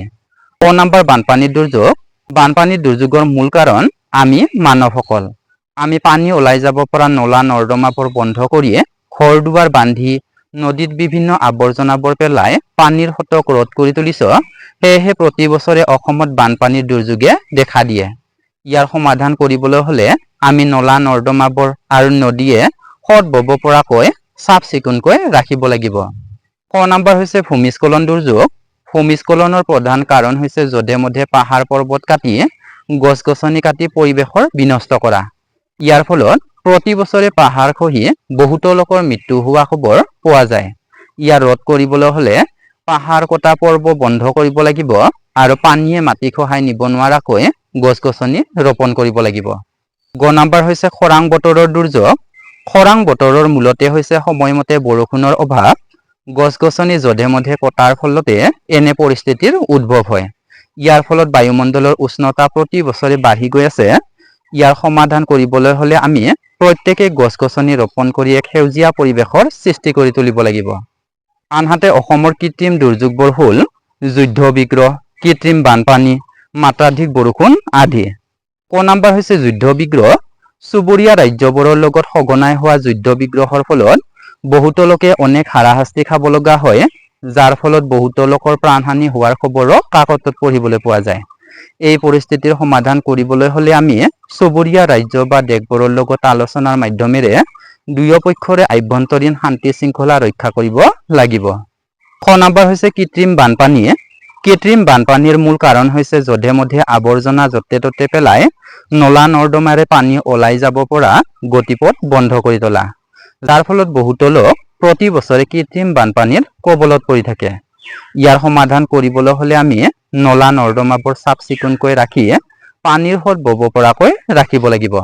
ক নাম্বাৰ বানপানীৰ দুৰ্যোগ। বানপানীৰ দুৰ্যোগৰ মূল কাৰণ আমি মানৱসকল। আমি পানী ওলাই যাব পৰা নলা নৰ্দমাবোৰ বন্ধ কৰি ঘৰ দুৱাৰ বান্ধি নদীত বিভিন্ন আৱৰ্জনাবোৰ পেলাই পানীৰ হতক ৰোধ কৰি তুলিছ। সেয়েহে প্ৰতি বছৰে অসমত বানপানীৰ দুৰ্যোগে দেখা দিয়ে। ইয়াৰ সমাধান কৰিবলৈ হলে আমি নলা নৰ্দমাবোৰ আৰু নদীয়ে সৎ বব পৰাকৈ চাফ চিকুণকৈ ৰাখিব লাগিব। ক নাম্বাৰ হৈছে ভূমিস্খলন দুৰ্যোগ। ভূমিস্খলনৰ প্ৰধান কাৰণ হৈছে যধে মধে পাহাৰ পৰ্বত কাটি গছ গছনি কাটি পৰিৱেশৰ বিনষ্ট কৰা। ইয়াৰ ফলত প্ৰতি বছৰে পাহাৰ খহি বহুতো লোকৰ মৃত্যু হোৱা খবৰ পোৱা যায়। ইয়াৰ ৰোধ কৰিবলৈ হলে পাহাৰ কটা পৰ্ব বন্ধ কৰিব লাগিব আৰু পানীয়ে মাটি খহাই নিব নোৱাৰাকৈ গছ গছনি ৰোপণ কৰিব লাগিব। গ নাম্বাৰ হৈছে খৰাং বতৰৰ দুৰ্যোগ। খৰাং বতৰৰ মূলতে হৈছে সময়মতে বৰষুণৰ অভাৱ। গছ গছনি যধে মধে কটাৰ ফলতে এনে পৰিস্থিতিৰ উদ্ভৱ হয়। ইয়াৰ ফলত বায়ুমণ্ডলৰ উষ্ণতা প্ৰতি বছৰে বাঢ়ি গৈ আছে। ইয়াৰ সমাধান কৰিবলৈ হলে আমি প্ৰত্যেকে গছ গছনি ৰোপণ কৰি এক সেউজীয়া পৰিৱেশৰ সৃষ্টি কৰি তুলিব লাগিব। আনহাতে অসমৰ কৃত্ৰিম দুৰ্যোগবোৰ হ'ল যুদ্ধ বিগ্ৰহ, কৃত্ৰিম বানপানী, মাত্ৰাধিক বৰষুণ আদি। ক নাম্বাৰ হৈছে যুদ্ধ বিগ্ৰহ। চুবুৰীয়া ৰাজ্যবোৰৰ লগত সঘনাই হোৱা যুদ্ধ বিগ্ৰহৰ ফলত বহুতো লোকে অনেক হাৰাশাস্তি খাব লগা হয়। যাৰ ফলত বহুতো লোকৰ প্ৰাণহানি হোৱাৰ খবৰো কাকতত পঢ়িবলৈ পোৱা যায়। এই পৰিস্থিতিৰ সমাধান কৰিবলৈ হলে আমি চুবুৰীয়া ৰাজ্য বা দেশবোৰৰ লগত আলোচনাৰ মাধ্যমেৰে দুয়ো পক্ষৰে আভ্যন্তৰীণ শান্তি শৃংখলা ৰক্ষা কৰিব লাগিব। খ নম্বৰ হৈছে কৃত্ৰিম বানপানী। কৃত্ৰিম বানপানীৰ মূল কাৰণ হৈছে যধে মধে আৱৰ্জনা য'তে ত'তে পেলাই নলা নৰ্দমাৰে পানী ওলাই যাব পৰা গতিপথ বন্ধ কৰি তোলা, যাৰ ফলত বহুতো লোক প্ৰতি বছৰে কৃত্ৰিম বানপানীৰ কবলত পৰি থাকে। ইয়াৰ সমাধান কৰিবলৈ হলে আমি নলা নৰ্দমাবোৰ চাফ চিকুণকৈ ৰাখি পানীৰ সোঁত বব পৰাকৈ ৰাখিব লাগিব।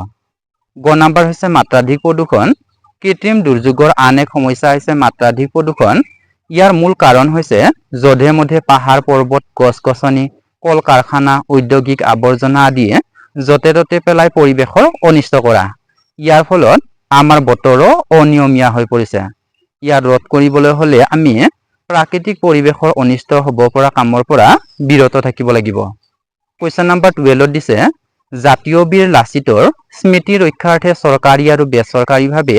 গ নম্বৰ হৈছে মাত্ৰাধিক প্ৰদূষণ। কৃত্ৰিম দুৰ্যোগৰ আন এক সমস্যা হৈছে মাত্ৰাধিক প্ৰদূষণ। ইয়াৰ মূল কাৰণ হৈছে যধে মধে পাহাৰ পৰ্বত গছ গছনি কল কাৰখানা ঔদ্যোগিক আৱৰ্জনা আদিয়ে য'তে ত'তে পেলাই পৰিৱেশৰ অনিষ্ট কৰা। ইয়াৰ ফলত আমাৰ বতৰো অনিয়মীয়া হৈ পৰিছে। ইয়াৰ ৰোধ কৰিবলৈ হলে আমি প্ৰাকৃতিক পৰিৱেশৰ অনিষ্ট হ'ব পৰা কামৰ পৰা বিৰত থাকিব লাগিব। কুৱেশ্যন নম্বৰ 12 দিছে জাতীয় বীৰ লাচিতৰ স্মৃতি ৰক্ষাৰ্থে চৰকাৰী আৰু বেচৰকাৰীভাৱে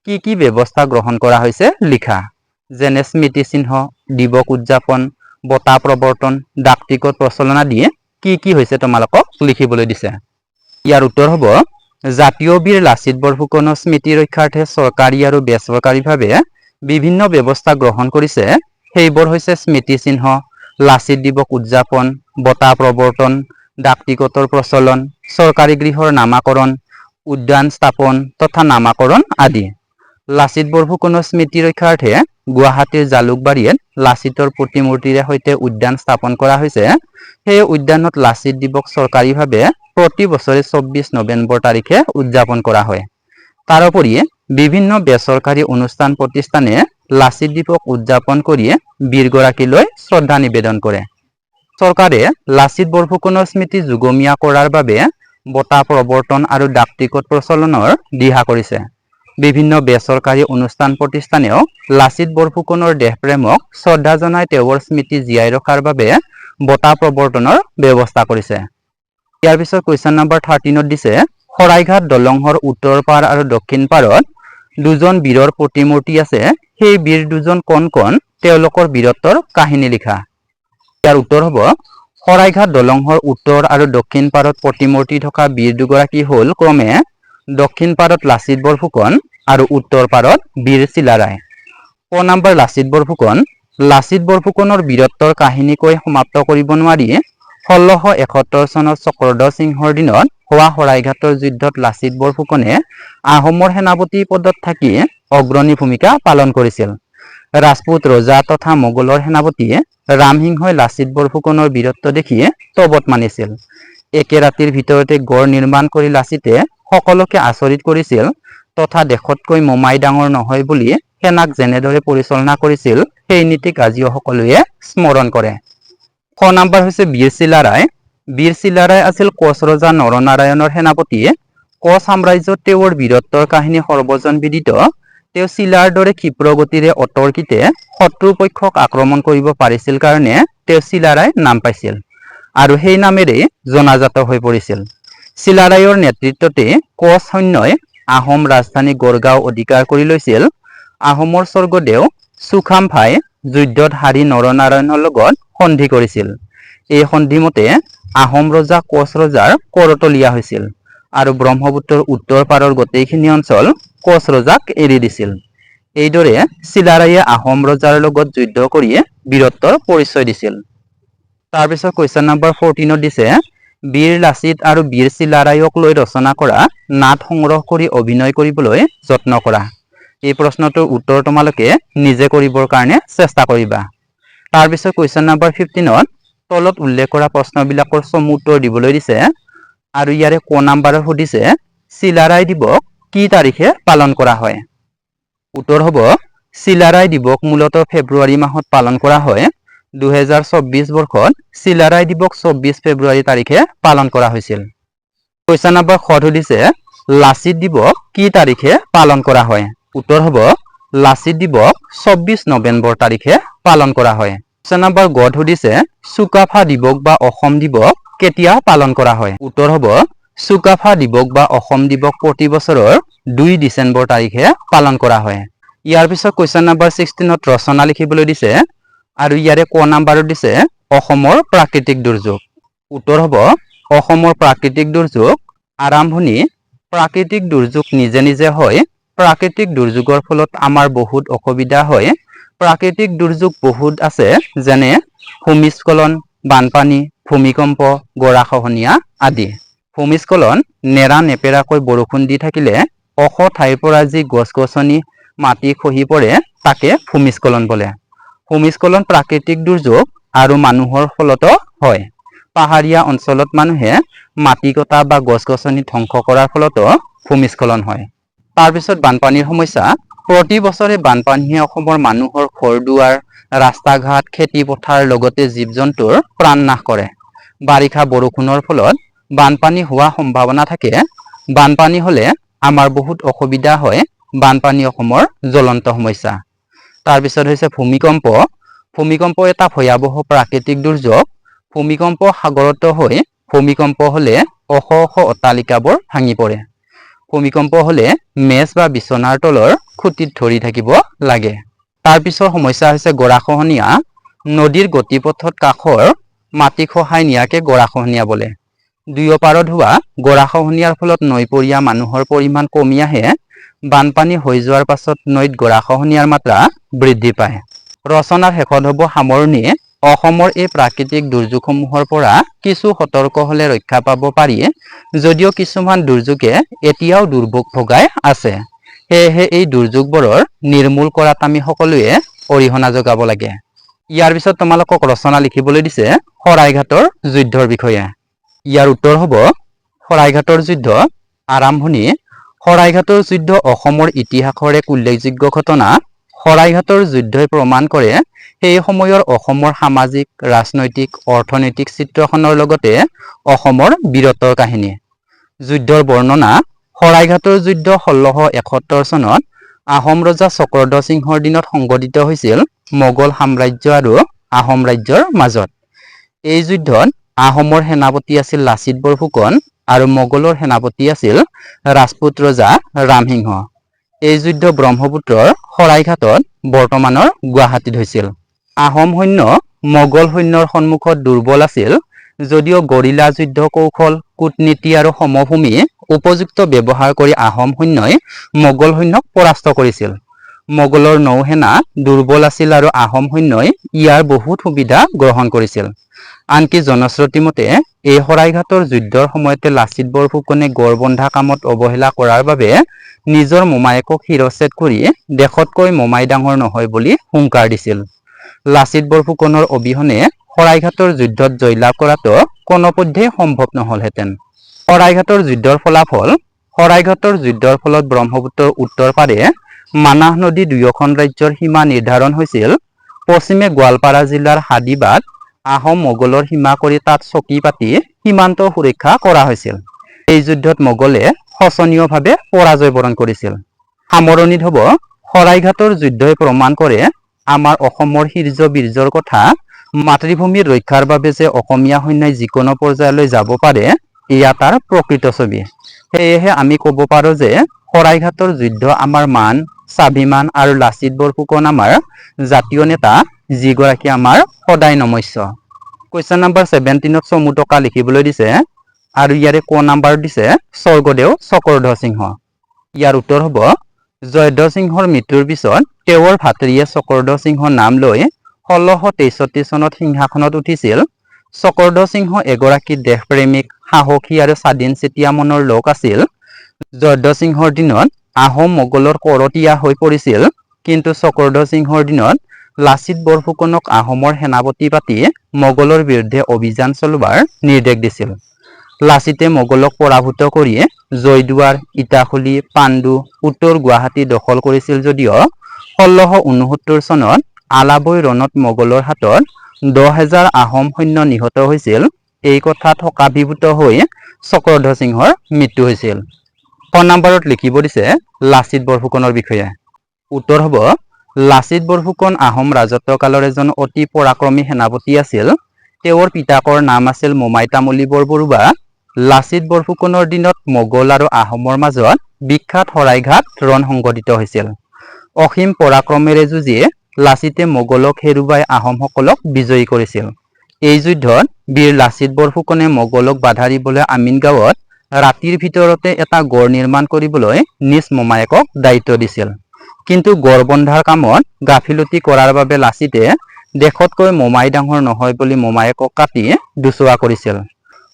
কি ব্যৱস্থা গ্ৰহণ কৰা হৈছে লিখা। যেনে স্মৃতি চিহ্ন, দিৱস উদযাপন, বঁটা প্ৰৱৰ্তন, ডাক টিকট প্ৰচলন আদি কি হৈছে তোমালোকক লিখিবলৈ দিছে। ইয়াৰ উত্তৰ হ'ব জাতীয় বীৰ লাচিত বৰফুকনৰ স্মৃতি ৰক্ষাৰ্থে চৰকাৰী আৰু বেচৰকাৰীভাৱে বিভিন্ন ব্যৱস্থা গ্ৰহণ কৰিছে। সেইবোৰ হৈছে স্মৃতি চিহ্ন, লাচিত দিৱস উদযাপন, বঁটা প্ৰৱৰ্তন, ডাক টিকটৰ প্ৰচলন, চৰকাৰী গৃহৰ নামাকৰণ, উদ্যান স্থাপন তথা নামাকৰণ আদি। লাচিত বৰফুকনৰ স্মৃতি ৰক্ষাৰ্থে গুৱাহাটীৰ জালুকবাৰীত লাচিতৰ প্ৰতিমূৰ্তিৰে সৈতে উদ্যান স্থাপন কৰা হৈছে। সেই উদ্যানত লাচিত দিৱস চৰকাৰীভাৱে প্ৰতি বছৰে 24 নৱেম্বৰ তাৰিখে উদযাপন কৰা হয়। তাৰোপৰি বিভিন্ন বেচৰকাৰী অনুষ্ঠান প্ৰতিষ্ঠানে লাচিত দিৱস উদযাপন কৰি বীৰগৰাকীলৈ শ্ৰদ্ধা নিবেদন কৰে। চৰকাৰে লাচিত বৰফুকনৰ স্মৃতি যুগমীয়া কৰাৰ বাবে বঁটা প্ৰৱৰ্তন আৰু ডাক টিকট প্ৰচলনৰ দিহা কৰিছে। বিভিন্ন বেচৰকাৰী অনুষ্ঠান প্ৰতিষ্ঠানেও লাচিত বৰফুকনৰ দেশপ্ৰেমক শ্ৰদ্ধা জনাই তেওঁৰ স্মৃতি জীয়াই ৰখাৰ বাবে বঁটা প্ৰৱৰ্তনৰ ব্যৱস্থা কৰিছে। ইয়াৰ পিছত কুৱেশ্যন নম্বৰ 13 দিছে শৰাইঘাট দলংৰ উত্তৰ পাৰ আৰু দক্ষিণ পাৰত দুজন বীৰৰ প্ৰতিমূৰ্তি আছে। সেই বীৰ দুজন কোন কোন? তেওঁলোকৰ বীৰত্বৰ কাহিনী লিখা। ইয়াৰ উত্তৰ হ'ব শৰাইঘাট দলংৰ উত্তৰ আৰু দক্ষিণ পাৰত প্ৰতিমূৰ্তি থকা বীৰ দুগৰাকী হ'ল ক্ৰমে দক্ষিণ পাৰত লাচিত বৰফুকন আৰু উত্তৰ পাৰত বীৰ চিলাৰায়। ক নম্বৰ লাচিত বৰফুকন। লাচিত বৰফুকনৰ বীৰত্বৰ কাহিনী কৈ সমাপ্ত কৰিব নোৱাৰি। 1671 চনত চক্ৰধ্বজ সিংহৰ দিনত হোৱা শৰাইঘাটৰ যুদ্ধত লাচিত বৰফুকনে আহোমৰ সেনাপতি পদত থাকি অগ্ৰণী ভূমিকা পালন কৰিছিল। ৰাজপুত ৰজা তথা মোগলৰ সেনাপতি ৰামসিংহই লাচিত বৰফুকনৰ বীৰত্ব দেখি তবত মানিছিল। একে ৰাতিৰ ভিতৰতে গড় নিৰ্মাণ কৰি লাচিতে সকলোকে আচৰিত কৰিছিল তথা দেশতকৈ মোমাই ডাঙৰ নহয় বুলি সেনাক যেনেদৰে পৰিচালনা কৰিছিল সেই নীতিক আজিও সকলোৱে স্মৰণ কৰে। খ নম্বৰ হৈছে বীৰ চিলাৰায়। বীৰ চিলাৰায় আছিল কোচ ৰজা নৰনাৰায়ণৰ সেনাপতি। কোচ সাম্ৰাজ্যত তেওঁৰ বীৰত্বৰ কাহিনী সৰ্বজন বিদিত। তেওঁ চিলাৰ দৰে ক্ষিপ্ৰ গতিৰে অতৰ্কিতে শত্ৰুপক্ষক আক্ৰমণ কৰিব পাৰিছিল কাৰণে তেওঁ চিলাৰায় নাম পাইছিল আৰু সেই নামেৰেই জনাজাত হৈ পৰিছিল। চিলাৰায়ৰ নেতৃত্বতে কোচ সৈন্যই আহোম ৰাজধানী গড়গাঁও অধিকাৰ কৰি লৈছিল। আহোমৰ স্বৰ্গদেউ চুকাফাই যুদ্ধত হাৰি নৰনাৰায়ণৰ লগত সন্ধি কৰিছিল। এই সন্ধিমতে আহোম ৰজা কোচ ৰজাৰ কৰতলীয়া হৈছিল আৰু ব্ৰহ্মপুত্ৰৰ উত্তৰ পাৰৰ গোটেইখিনি অঞ্চল কোচ ৰজাক এৰি দিছিল। এইদৰে চিলাৰায়ে আহোম ৰজাৰ লগত যুদ্ধ কৰি বীৰত্বৰ পৰিচয় দিছিল। তাৰপিছত কুৱেশ্যন নম্বৰ 14 দিছে বীৰ লাচিত আৰু বীৰ চিলাৰায়ক লৈ ৰচনা কৰা নাট সংগ্ৰহ কৰি অভিনয় কৰিবলৈ যত্ন কৰা। এই প্ৰশ্নটোৰ উত্তৰ তোমালোকে নিজে কৰিবৰ কাৰণে চেষ্টা কৰিবা। তাৰপিছত কুৱেশ্যন নম্বৰ 15 তলত উল্লেখ কৰা প্ৰশ্নবিলাকৰ চমু উত্তৰ দিবলৈ দিছে আৰু ইয়াৰে ক নম্বৰত সুধিছে চিলাৰায় দিৱস কি তাৰিখে পালন কৰা হয়? উত্তৰ হ'ব চিলাৰায় দিৱস মূলতঃ ফেব্ৰুৱাৰী মাহত পালন কৰা হয়। 2024 বৰ্ষত চিলাৰায় দিৱস 24 ফেব্ৰুৱাৰী তাৰিখে পালন কৰা হৈছিল। কুৱেশ্যন নম্বৰ সুধিছে লাচিত দিৱস কি তাৰিখে পালন কৰা হয়? উত্তৰ হ'ব লাচিত দিৱস 24 নৱেম্বৰ তাৰিখে পালন কৰা হয়। কুৱেশ্যন নম্বৰ সুধিছে চুকাফা দিৱস বা অসম দিৱস কেতিয়া পালন কৰা হয়? উত্তৰ হ'ব চুকাফা দিৱস বা অসম দিৱস প্ৰতি বছৰৰ 2 ডিচেম্বৰ তাৰিখে পালন কৰা হয়। ইয়াৰ পিছত কুৱেশ্যন নম্বৰ 16ত ৰচনা লিখিবলৈ দিছে আৰু ইয়াৰে ক নাম্বাৰত দিছে অসমৰ প্ৰাকৃতিক দুৰ্যোগ। উত্তৰ হ'ব অসমৰ প্ৰাকৃতিক দুৰ্যোগ। আৰম্ভণি প্ৰাকৃতিক দুৰ্যোগ নিজে নিজে হয়। প্ৰাকৃতিক দুৰ্যোগৰ ফলত আমাৰ বহুত অসুবিধা হয়। প্ৰাকৃতিক দুৰ্যোগ বহুত আছে, যেনে ভূমিস্খলন, বানপানী, ভূমিকম্প, গৰাখহনীয়া আদি। ভূমিস্খলন নেৰা নেপেৰাকৈ বৰষুণ দি থাকিলে ওখ ঠাইৰ পৰা যি গছ-গছনি, মাটি খহি পৰে তাকে ভূমিস্খলন বোলে। ভূমিস্খলন প্ৰাকৃতিক দুৰ্যোগ আৰু মানুহৰ ফলতো হয়। পাহাৰীয়া অঞ্চলত মানুহে মাটি কটা বা গছ-গছনি ধ্বংস কৰাৰ ফলতো ভূমিস্খলন হয়। তাৰপিছত বানপানীৰ সমস্যা। প্ৰতি বছৰে বানপানীয়ে অসমৰ মানুহৰ ঘৰ-দুৱাৰ, ৰাস্তা-ঘাট, খেতি-পথাৰ লগতে জীৱ-জন্তুৰ প্ৰাণ নাশ কৰে। বাৰিষা বৰষুণৰ ফলত বানপানী হোৱা সম্ভাৱনা থাকে। বানপানী হ'লে আমাৰ বহুত অসুবিধা হয়। বানপানী অসমৰ জ্বলন্ত সমস্যা। তাৰপিছত হৈছে ভূমিকম্প। ভূমিকম্প এটা ভয়াৱহ প্ৰাকৃতিক দুৰ্যোগ। ভূমিকম্প সাগৰত হৈ ভূমিকম্প হ'লে ওখ ওখ অট্টালিকাবোৰ ভাঙি পৰে। ভূমিকম্প হ'লে মেজ বা বিচনাৰ তলৰ খুঁটিত ধৰি থাকিব লাগে। তাৰপিছৰ সমস্যা হৈছে গৰাখহনীয়া। নদীৰ গতিপথত কাষৰ মাটি খহাই নিয়াকে গৰাখহনীয়া বোলে। দুয়োপাৰত হোৱা গৰাখহনীয়াৰ ফলত নৈপৰীয়া মানুহৰ পৰিমাণ কমি আহে। বানপানী হৈ যোৱাৰ পাছত নৈত গৰাখহনীয়াৰ মাত্ৰা বৃদ্ধি পায়। ৰচনাৰ শেষত হ'ব সামৰণি। অসমৰ এই প্ৰাকৃতিক দুৰ্যোগসমূহৰ পৰা কিছু সতৰ্ক হ'লে ৰক্ষা পাব পাৰি, যদিও কিছুমান দুৰ্যোগে এতিয়াও দুৰ্ভোগ ভগাই আছে। সেয়েহে এই দুৰ্যোগবোৰৰ নিৰ্মূল কৰাত আমি সকলোৱে অৰিহণা যোগাব লাগে। ইয়াৰ পিছত তোমালোকক ৰচনা লিখিবলৈ দিছে শৰাইঘাটৰ যুদ্ধৰ বিষয়ে। ইয়াৰ উত্তৰ হ'ব শৰাইঘাটৰ যুদ্ধ। আৰম্ভণি শৰাইঘাটৰ যুদ্ধ অসমৰ ইতিহাসৰ এক উল্লেখযোগ্য ঘটনা। শৰাইঘাটৰ যুদ্ধই প্ৰমাণ কৰে সেই সময়ৰ অসমৰ সামাজিক, ৰাজনৈতিক, অৰ্থনৈতিক চিত্ৰখনৰ লগতে অসমৰ বীৰত্বৰ কাহিনী। যুদ্ধৰ বৰ্ণনা। শৰাইঘাটৰ যুদ্ধ 1671 চনত আহোম ৰজা চক্ৰধ্বজ সিংহৰ দিনত সংঘটিত হৈছিল মোগল সাম্ৰাজ্য আৰু আহোম ৰাজ্যৰ মাজত। এই যুদ্ধত আহোমৰ সেনাপতি আছিল লাচিত বৰফুকন আৰু মোগলৰ সেনাপতি আছিল ৰাজপুত ৰজা ৰামসিংহ। এই যুদ্ধ ব্ৰহ্মপুত্ৰৰ শৰাইঘাটত বৰ্তমানৰ গুৱাহাটীত হৈছিল। আহোম সৈন্য মোগল সৈন্যৰ সন্মুখত দুৰ্বল আছিল, যদিও গৰিলা যুদ্ধ কৌশল, কূটনীতি আৰু সমভূমি উপযুক্ত ব্যৱহাৰ কৰি আহোম সৈন্যই মোগল সৈন্যক পৰাস্ত কৰিছিল। মোগলৰ নৌসেনা দুৰ্বল আছিল আৰু আহোম সৈন্যই ইয়াৰ বহুত সুবিধা গ্ৰহণ কৰিছিল। আনকি জনশ্ৰুতি মতে এই শৰাইঘাটৰ যুদ্ধৰ সময়তে লাচিত বৰফুকনে গড় বন্ধা কামত অৱহেলা কৰাৰ বাবে নিজৰ মোমায়েকক শিৰচ্ছেদ কৰি দেশতকৈ মোমাই ডাঙৰ নহয় বুলি হুংকাৰ দিছিল। লাচিত বৰফুকনৰ অবিহনে শৰাইঘাটৰ যুদ্ধত জয়লাভ কৰাটো কোনোপধ্যেই সম্ভৱ নহলহেঁতেন। শৰাইঘাটৰ যুদ্ধৰ ফলাফল। শৰাইঘাটৰ যুদ্ধৰ ফলত ব্ৰহ্মপুত্ৰৰ উত্তৰ পাৰে মানাহ নদী দুয়োখন ৰাজ্যৰ সীমা নিৰ্ধাৰণ হৈছিল। পশ্চিমে গোৱালপাৰা জিলাৰ হাদিবাদ আহোম মোগলৰ সীমা কৰি তাত চকী পাতি সীমান্ত সুৰক্ষা কৰা হৈছিল। এই যুদ্ধত মোগলে শোচনীয়ভাৱে পৰাজয় বৰণ কৰিছিল। সামৰণিত হ'ব শৰাইঘাটৰ যুদ্ধই প্ৰমাণ কৰে আমাৰ অসমৰ শীৰ্ষ বীৰ্যৰ কথা। মাতৃভূমিৰ ৰক্ষাৰ বাবে যে অসমীয়া সৈন্যই যিকোনো পৰ্যায়লৈ যাব পাৰে, এয়া তাৰ প্ৰকৃত ছবি। সেয়েহে আমি ক'ব পাৰোঁ যে শৰাইঘাটৰ যুদ্ধ আমাৰ মান, স্বাভিমান আৰু লাচিত বৰফুকন আমাৰ জাতীয় নেতা, যিগৰাকী আমাৰ সদায় নমস্য। কুৱেশ্যন নম্বৰ 17ত চমু টকা লিখিবলৈ দিছে আৰু ইয়াৰে ক নাম্বাৰত দিছে স্বৰ্গদেউ চক্ৰধ্বজ সিংহ। ইয়াৰ উত্তৰ হ'ব জয়ধ্বজ সিংহৰ মৃত্যুৰ পিছত তেওঁৰ ভাতৃয়ে চক্ৰধ্বজ সিংহ নাম লৈ 1663 চনত সিংহাসনত উঠিছিল। চক্ৰধ্বজ সিংহ এগৰাকী দেশপ্ৰেমিক, সাহসী আৰু স্বাধীনচিতীয়া মনৰ লোক আছিল। জয়ধ্বজ সিংহৰ দিনত আহোম মোগলৰ কৰতীয়া হৈ পৰিছিল, কিন্তু চক্ৰধ্বজ সিংহৰ দিনত লাচিত বৰফুকনক আহোমৰ সেনাপতি পাতি মোগলৰ বিৰুদ্ধে অভিযান চলোৱাৰ নিৰ্দেশ দিছিল। লাচিতে মোগলক পৰাভূত কৰি জয়দুৱাৰ, ইটাখুলি, পাণ্ডু, উত্তৰ গুৱাহাটী দখল কৰিছিল যদিও 1669 চনত আলাবৈ ৰণত মোগলৰ হাতত 10,000 আহোম সৈন্য নিহত হৈছিল। এই কথাত শোকাভিভূত হৈ চক্ৰধ্বজ সিংহৰ মৃত্যু হৈছিল। ক নম্বৰত লিখিব দিছে লাচিত বৰফুকনৰ বিষয়ে। উত্তৰ হ'ব লাচিত বৰফুকন আহোম ৰাজত্বকালৰ এজন অতি পৰাক্ৰমী সেনাপতি আছিল। তেওঁৰ পিতাকৰ নাম আছিল মোমাই তামুলী বৰবৰুৱা। লাচিত বৰফুকনৰ দিনত মোগল আৰু আহোমৰ মাজত বিখ্যাত শৰাইঘাট ৰণ সংঘটিত হৈছিল। অসীম পৰাক্ৰমেৰে যুঁজি লাচিতে মোগলক হেৰুৱাই আহোমসকলক বিজয়ী কৰিছিল। এই যুদ্ধত বীৰ লাচিত বৰফুকনে মোগলক বাধা দিবলৈ আমিনগাঁৱত ৰাতিৰ ভিতৰতে এটা গড় নিৰ্মাণ কৰিবলৈ নিজ মোমায়েকক দায়িত্ব দিছিল। কিন্তু গড় বন্ধাৰ কামত গাফিলতি কৰাৰ বাবে লাচিতে দেশতকৈ মোমাই ডাঙৰ নহয় বুলি মোমায়েকক কাটি দুচোৱা কৰিছিল।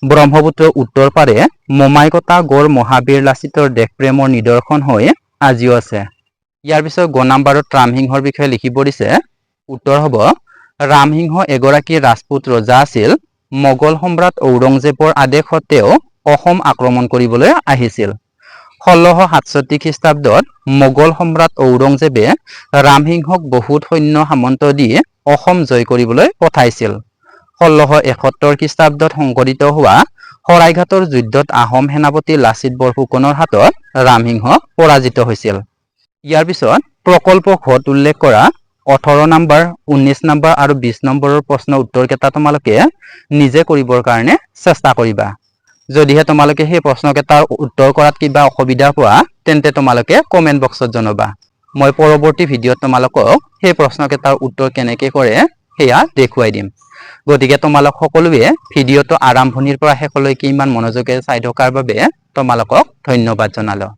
ব্ৰহ্মপুত্ৰৰ উত্তৰ পাৰে মোমাই কটা গড় মহাবীৰ লাচিতৰ দেশপ্ৰেমৰ নিদৰ্শন হৈ আজিও আছে। ইয়াৰ পিছত গ নাম্বাৰত ৰামসিংহৰ বিষয়ে লিখিব দিছে। উত্তৰ হ'ব ৰামসিংহ এগৰাকী ৰাজপুত ৰজা আছিল। মোগল সম্ৰাট ঔৰংজেবৰ আদেশত তেওঁ অসম আক্ৰমণ কৰিবলৈ আহিছিল। 1667 খ্ৰীষ্টাব্দত মোগল সম্ৰাট ঔৰংজেবে ৰামসিংহক বহুত সৈন্য সামন্ত দি অসম জয় কৰিবলৈ পঠাইছিল। 1671 খ্ৰীষ্টাব্দত সংঘটিত হোৱা শৰাইঘাটৰ যুদ্ধত আহোম সেনাপতি লাচিত বৰফুকনৰ হাতত ৰামসিংহ পৰাজিত হৈছিল। ইয়াৰ পিছত প্ৰকল্প ঘত উল্লেখ কৰা 18 নম্বৰ, 19 নম্বৰ আৰু 20 নম্বৰৰ প্ৰশ্ন উত্তৰকেইটা তোমালোকে নিজে কৰিবৰ কাৰণে চেষ্টা কৰিবা। যদিহে তোমালোকে সেই প্ৰশ্নকেইটাৰ উত্তৰ কৰাত কিবা অসুবিধা পোৱা তেন্তে তোমালোকে কমেণ্ট বক্সত জনাবা। মই পৰৱৰ্তী ভিডিঅ'ত তোমালোকক সেই প্ৰশ্নকেইটাৰ উত্তৰ কেনেকৈ কৰে সেয়া দেখুৱাই দিম। গতিকে তোমালোক সকলোৱে ভিডিঅ'টো আৰম্ভণিৰ পৰা শেষলৈকে ইমান মনোযোগেৰে চাই থকাৰ বাবে তোমালোকক ধন্যবাদ জনালোঁ।